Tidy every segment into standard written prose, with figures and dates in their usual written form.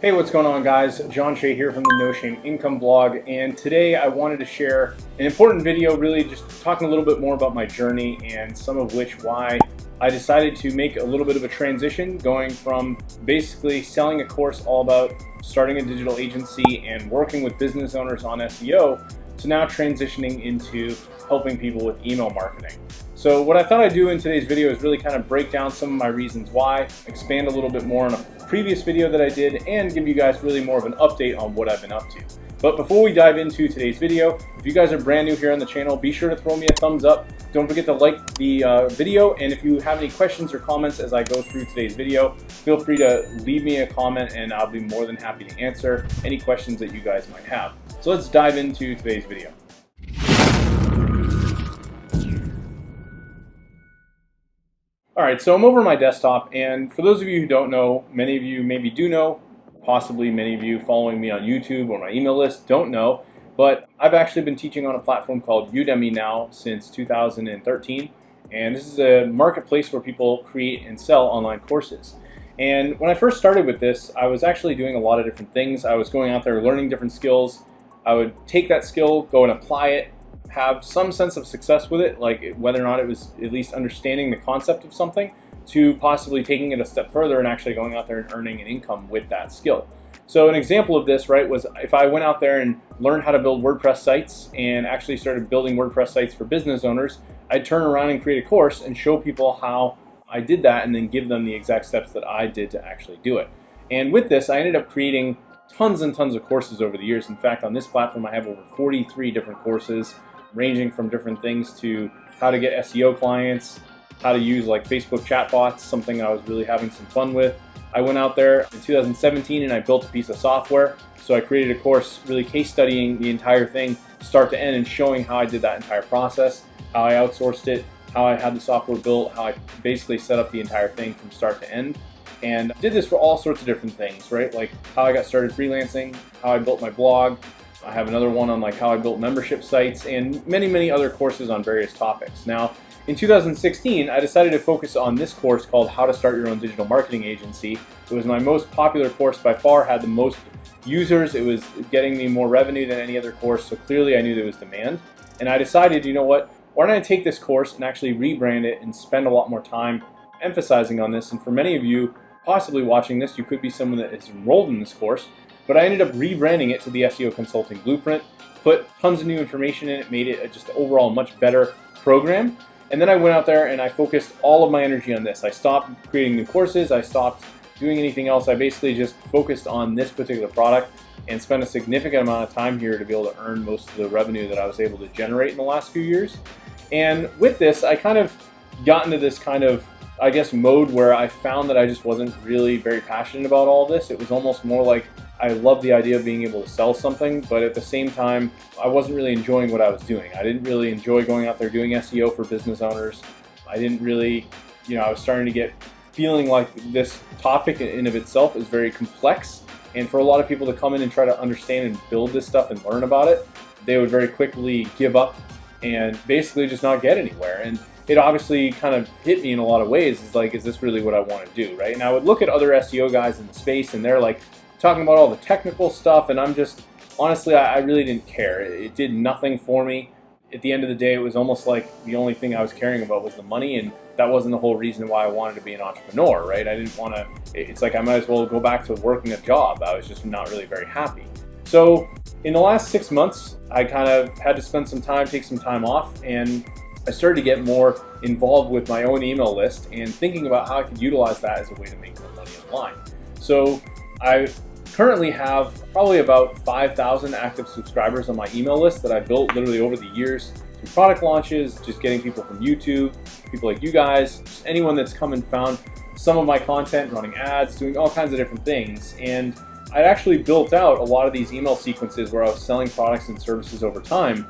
Hey, what's going on, guys? John Shea here from the No Shame Income Vlog, and today I wanted to share an important video, really just talking a little bit more about my journey and some of which why I decided to make a little bit of a transition, going from basically selling a course all about starting a digital agency and working with business owners on SEO to now transitioning into helping people with email marketing. So what I thought I'd do in today's video is really kind of break down some of my reasons why, expand a little bit more on a previous video that I did, and give you guys really more of an update on what I've been up to. But before we dive into today's video, if you guys are brand new here on the channel, be sure to throw me a thumbs up. Don't forget to like the video, and if you have any questions or comments as I go through today's video, feel free to leave me a comment and I'll be more than happy to answer any questions that you guys might have. So let's dive into today's video. Alright, so I'm over my desktop, and for those of you who don't know, many of you maybe do know, possibly many of you following me on YouTube or my email list don't know, but I've actually been teaching on a platform called Udemy now since 2013, and this is a marketplace where people create and sell online courses. And when I first started with this, I was actually doing a lot of different things. I was going out there learning different skills. I would take that skill, go and apply it, have some sense of success with it, like whether or not it was at least understanding the concept of something, to possibly taking it a step further and actually going out there and earning an income with that skill. So an example of this, right, was if I went out there and learned how to build WordPress sites and actually started building WordPress sites for business owners, I'd turn around and create a course and show people how I did that and then give them the exact steps that I did to actually do it. And with this, I ended up creating tons and tons of courses over the years. In fact, on this platform, I have over 43 different courses, ranging from different things to how to get SEO clients, how to use like Facebook chatbots, something I was really having some fun with. I went out there in 2017 and I built a piece of software. So I created a course really case studying the entire thing start to end and showing how I did that entire process, how I outsourced it, how I had the software built, how I basically set up the entire thing from start to end. And I did this for all sorts of different things, right? Like how I got started freelancing, how I built my blog. I have another one on like how I built membership sites, and many other courses on various topics. Now, in 2016, I decided to focus on this course called How to Start Your Own Digital Marketing Agency. It was my most popular course by far, had the most users. It was getting me more revenue than any other course, so clearly I knew there was demand. And I decided, you know what, why don't I take this course and actually rebrand it and spend a lot more time emphasizing on this. And for many of you possibly watching this, you could be someone that is enrolled in this course. But I ended up rebranding it to the SEO Consulting Blueprint, put tons of new information in it, made it just overall much better program. And then I went out there and I focused all of my energy on this. I stopped creating new courses, I stopped doing anything else. I basically just focused on this particular product and spent a significant amount of time here to be able to earn most of the revenue that I was able to generate in the last few years. And with this, I kind of got into this kind of, I guess, mode where I found that I just wasn't really very passionate about all this. It was almost more like I loved the idea of being able to sell something, but at the same time, I wasn't really enjoying what I was doing. I didn't really enjoy going out there doing SEO for business owners. I didn't really, I was starting to get feeling like this topic in of itself is very complex. And for a lot of people to come in and try to understand and build this stuff and learn about it, they would very quickly give up and basically just not get anywhere. And it obviously kind of hit me in a lot of ways. It's like, is this really what I want to do, right? And I would look at other SEO guys in the space and they're like talking about all the technical stuff, and I'm just, honestly, I really didn't care. It did nothing for me. At the end of the day, it was almost like the only thing I was caring about was the money, and that wasn't the whole reason why I wanted to be an entrepreneur, right? I didn't want to, it's like I might as well go back to working a job. I was just not really very happy. So in the last 6 months, I kind of had to spend some time, take some time off, and I started to get more involved with my own email list and thinking about how I could utilize that as a way to make more money online. So I currently have probably about 5,000 active subscribers on my email list that I built literally over the years through product launches, just getting people from YouTube, people like you guys, just anyone that's come and found some of my content, running ads, doing all kinds of different things. And I'd actually built out a lot of these email sequences where I was selling products and services over time.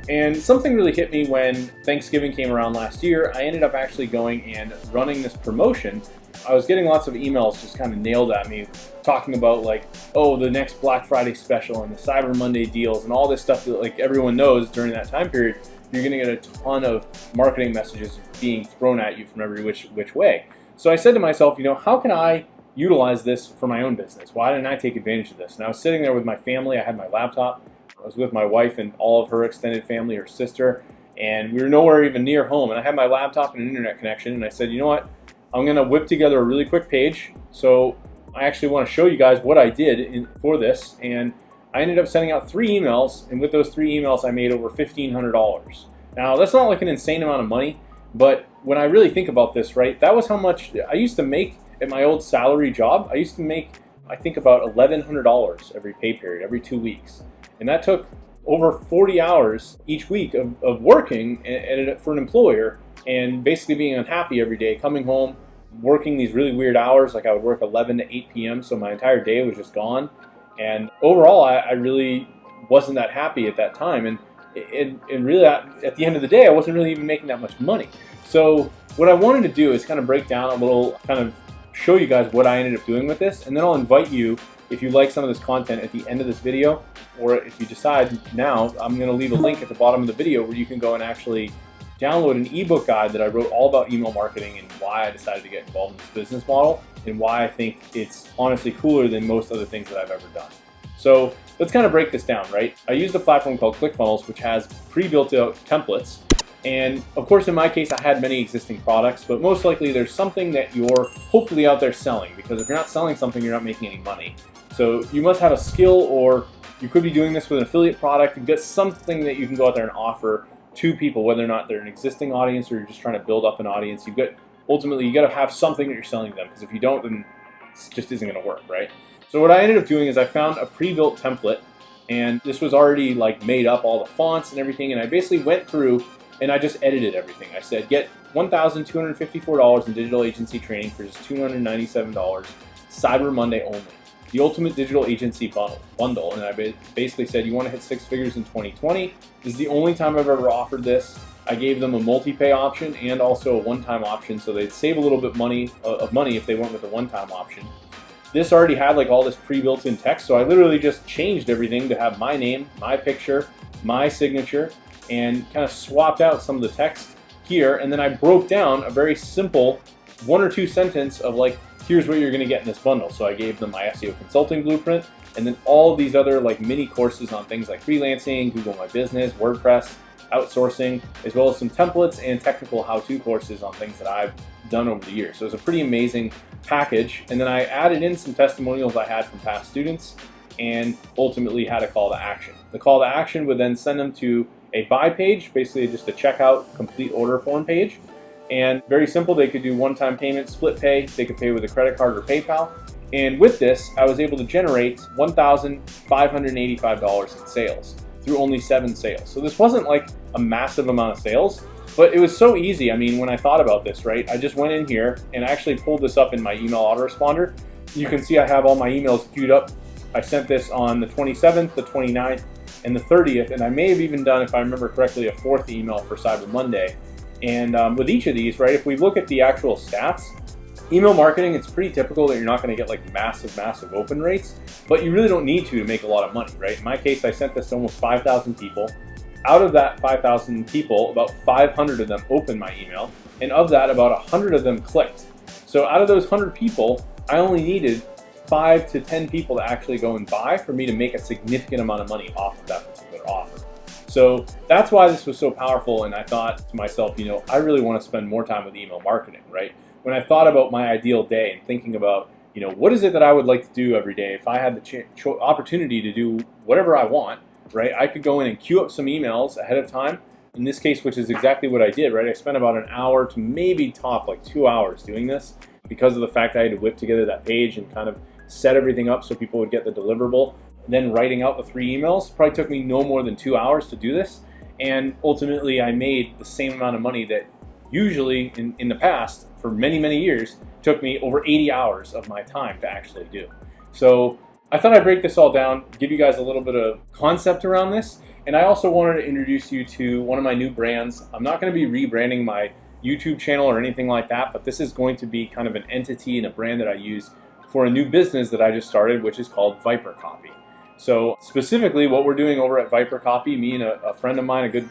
And something really hit me when Thanksgiving came around last year. I ended up actually going and running this promotion. I was getting lots of emails just kind of nailed at me talking about like, oh, the next Black Friday special and the Cyber Monday deals and all this stuff that like everyone knows during that time period. You're going to get a ton of marketing messages being thrown at you from every which way. So I said to myself, how can I utilize this for my own business? Why didn't I take advantage of this? And I was sitting there with my family. I had my laptop. I was with my wife and all of her extended family, her sister, and we were nowhere even near home. And I had my laptop and an internet connection, and I said, you know what? I'm going to whip together a really quick page. So I actually want to show you guys what I did for this. And I ended up sending out 3 emails, and with those 3 emails, I made over $1,500. Now, that's not like an insane amount of money, but when I really think about this, right, that was how much I used to make at my old salary job. I used to make, I think, about $1,100 every pay period, every 2 weeks. And that took over 40 hours each week of working for an employer and basically being unhappy every day, coming home, working these really weird hours. Like I would work 11 to 8 p.m., so my entire day was just gone. And overall, I really wasn't that happy at that time. And really, at the end of the day, I wasn't really even making that much money. So what I wanted to do is kind of break down a little, kind of show you guys what I ended up doing with this. And then I'll invite you, if you like some of this content, at the end of this video, or if you decide now, I'm going to leave a link at the bottom of the video where you can go and actually download an ebook guide that I wrote all about email marketing and why I decided to get involved in this business model and why I think it's honestly cooler than most other things that I've ever done. So let's kind of break this down, right? I used a platform called ClickFunnels, which has pre-built out templates. And of course, in my case, I had many existing products, but most likely there's something that you're hopefully out there selling, because if you're not selling something, you're not making any money. So you must have a skill, or you could be doing this with an affiliate product. You've got something that you can go out there and offer to people, whether or not they're an existing audience or you're just trying to build up an audience. Ultimately, you got to have something that you're selling to them, because if you don't, then it just isn't going to work, right? So what I ended up doing is I found a pre-built template, and this was already like made up, all the fonts and everything, and I basically went through and I just edited everything. I said, get $1,254 in digital agency training for just $297, Cyber Monday only. The ultimate digital agency bundle. And I basically said, you want to hit 6 figures in 2020. This is the only time I've ever offered this. I gave them a multi-pay option and also a one-time option, so they'd save a little bit of money if they went with the one-time option. This already had like all this pre-built in text, so I literally just changed everything to have my name, my picture, my signature, and kind of swapped out some of the text here. And then I broke down a very simple 1 or 2 sentence of like, here's what you're going to get in this bundle. So I gave them my SEO consulting blueprint, and then all of these other like mini courses on things like freelancing, Google My Business, WordPress, outsourcing, as well as some templates and technical how-to courses on things that I've done over the years. So it was a pretty amazing package. And then I added in some testimonials I had from past students, and ultimately had a call to action. The call to action would then send them to a buy page, basically just a checkout complete order form page. And very simple, they could do one-time payment, split pay, they could pay with a credit card or PayPal. And with this, I was able to generate $1,585 in sales through only 7 sales. So this wasn't like a massive amount of sales, but it was so easy. I mean, when I thought about this, right, I just went in here and actually pulled this up in my email autoresponder. You can see I have all my emails queued up. I sent this on the 27th, the 29th, and the 30th, and I may have even done, if I remember correctly, a 4th email for Cyber Monday. And with each of these, right, if we look at the actual stats, email marketing, it's pretty typical that you're not going to get like massive open rates, but you really don't need to make a lot of money, right? In my case, I sent this to almost 5,000 people. Out of that 5,000 people, about 500 of them opened my email, and of that, about 100 of them clicked. So out of those 100 people, I only needed 5 to 10 people to actually go and buy for me to make a significant amount of money off of that particular offer. So that's why this was so powerful, and I thought to myself, you know, I really want to spend more time with email marketing, right? When I thought about my ideal day and thinking about, you know, what is it that I would like to do every day if I had the opportunity to do whatever I want, right? I could go in and queue up some emails ahead of time. In this case, which is exactly what I did, right? I spent about an hour to maybe top like 2 hours doing this because of the fact I had to whip together that page and kind of set everything up so people would get the deliverable. And then writing out the 3 emails probably took me no more than 2 hours to do this. And ultimately, I made the same amount of money that usually in the past, for many years, took me over 80 hours of my time to actually do. So I thought I'd break this all down, give you guys a little bit of concept around this. And I also wanted to introduce you to one of my new brands. I'm not going to be rebranding my YouTube channel or anything like that, but this is going to be kind of an entity and a brand that I use for a new business that I just started, which is called VIPR Copy. So specifically what we're doing over at VIPR Copy, me and a friend of mine, a good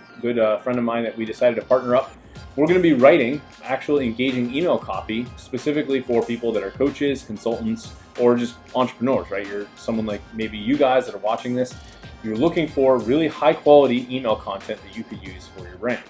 friend of mine that we decided to partner up, we're going to be writing actual engaging email copy specifically for people that are coaches, consultants, or just entrepreneurs, right? You're someone like maybe you guys that are watching this, you're looking for really high quality email content that you could use for your brand.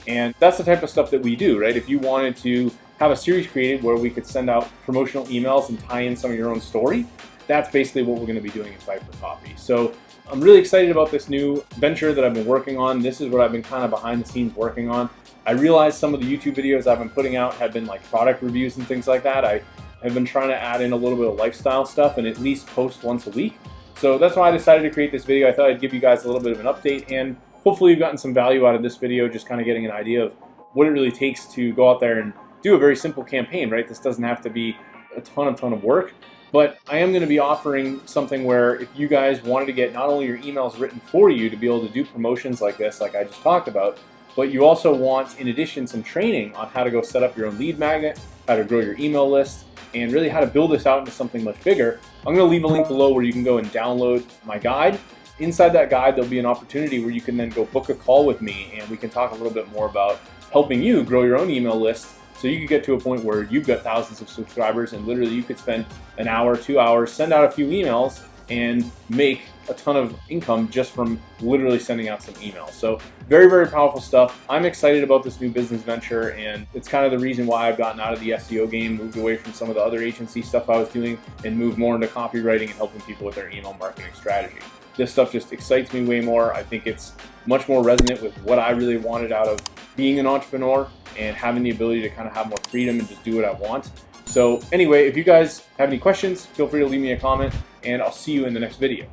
And that's the type of stuff that we do, right? If you wanted to have a series created where we could send out promotional emails and tie in some of your own story, that's basically what we're going to be doing in VIPR Copy. So I'm really excited about this new venture that I've been working on. This is what I've been kind of behind the scenes working on. I realized some of the YouTube videos I've been putting out have been like product reviews and things like that. I have been trying to add in a little bit of lifestyle stuff and at least post once a week. So that's why I decided to create this video. I thought I'd give you guys a little bit of an update, and hopefully you've gotten some value out of this video, just kind of getting an idea of what it really takes to go out there and do a very simple campaign, right? This doesn't have to be a ton of work, but I am going to be offering something where if you guys wanted to get not only your emails written for you to be able to do promotions like this, like I just talked about, but you also want, in addition, some training on how to go set up your own lead magnet, how to grow your email list, and really how to build this out into something much bigger. I'm going to leave a link below where you can go and download my guide. Inside that guide, there'll be an opportunity where you can then go book a call with me and we can talk a little bit more about helping you grow your own email list so you could get to a point where you've got thousands of subscribers and literally you could spend an hour, 2 hours, send out a few emails and make a ton of income just from literally sending out some emails. So very powerful stuff. I'm excited about this new business venture, and it's kind of the reason why I've gotten out of the SEO game, moved away from some of the other agency stuff I was doing, and moved more into copywriting and helping people with their email marketing strategy. This stuff just excites me way more. I think it's much more resonant with what I really wanted out of being an entrepreneur and having the ability to kind of have more freedom and just do what I want. So anyway, if you guys have any questions, feel free to leave me a comment, and I'll see you in the next video.